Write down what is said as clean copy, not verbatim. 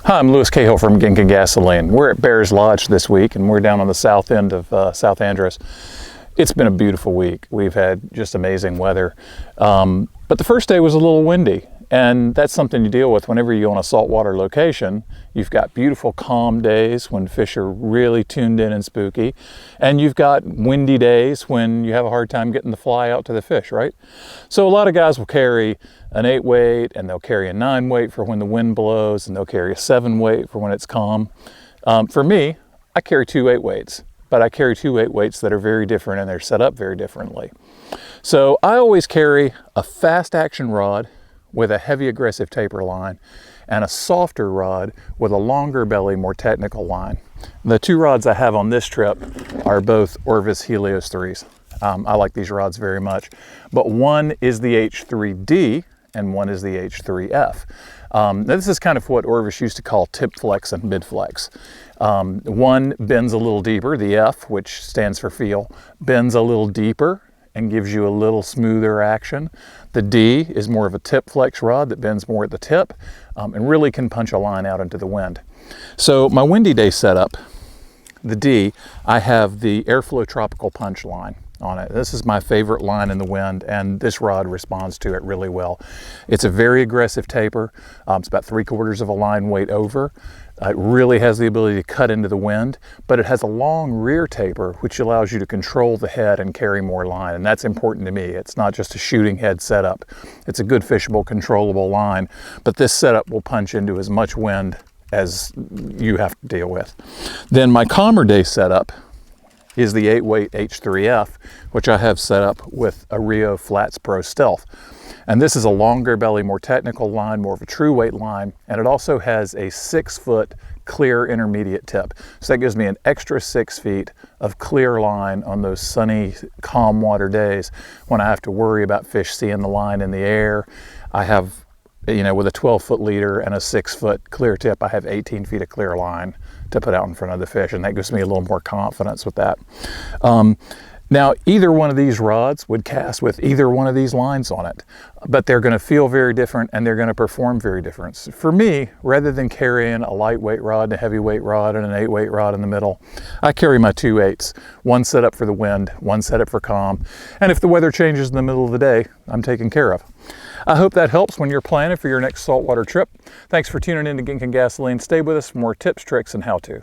Hi, I'm Lewis Cahill from Gink and Gasoline. We're at Bears Lodge this week, and we're down on the south end of South Andros. It's been a beautiful week. We've had just amazing weather, but the first day was a little windy, and that's something you deal with whenever you're on a saltwater location. You've got beautiful calm days when fish are really tuned in and spooky, and you've got windy days when you have a hard time getting the fly out to the fish, right? So a lot of guys will carry an 8 weight, and they'll carry a 9 weight for when the wind blows, and they'll carry a 7 weight for when it's calm. For me, I carry 2 8 weights, but I carry 2 8 weights that are very different, and they're set up very differently. So I always carry a fast action rod with a heavy aggressive taper line and a softer rod with a longer belly, more technical line. The 2 rods I have on this trip are both Orvis Helios 3s. I like these rods very much, but one is the H3D and one is the H3F. Now this is kind of what Orvis used to call tip flex and mid flex. One bends a little deeper, the F, which stands for feel, bends a little deeper and gives you a little smoother action. The D is more of a tip flex rod that bends more at the tip and really can punch a line out into the wind. So my windy day setup, the D, I have the Airflow Tropical Punch line on it. This is my favorite line in the wind, and this rod responds to it really well. It's a very aggressive taper. It's about 3/4 of a line weight over. It really has the ability to cut into the wind, but it has a long rear taper, which allows you to control the head and carry more line, and that's important to me. It's not just a shooting head setup. It's a good fishable, controllable line, but this setup will punch into as much wind as you have to deal with. Then my calmer day setup is the 8 weight H3F, which I have set up with a Rio Flats Pro Stealth. And this is a longer belly, more technical line, more of a true weight line, and it also has a 6-foot clear intermediate tip. So that gives me an extra 6 feet of clear line on those sunny, calm water days when I have to worry about fish seeing the line in the air. I have, with a 12-foot leader and a 6-foot clear tip, I have 18 feet of clear line to put out in front of the fish, and that gives me a little more confidence with that. Now, either one of these rods would cast with either one of these lines on it, but they're going to feel very different and they're going to perform very different. For me, rather than carrying a lightweight rod, a heavyweight rod, and an 8 weight rod in the middle, I carry my 2 8s, one set up for the wind, one set up for calm, and if the weather changes in the middle of the day, I'm taken care of. I hope that helps when you're planning for your next saltwater trip. Thanks for tuning in to Gink and Gasoline. Stay with us for more tips, tricks, and how-to.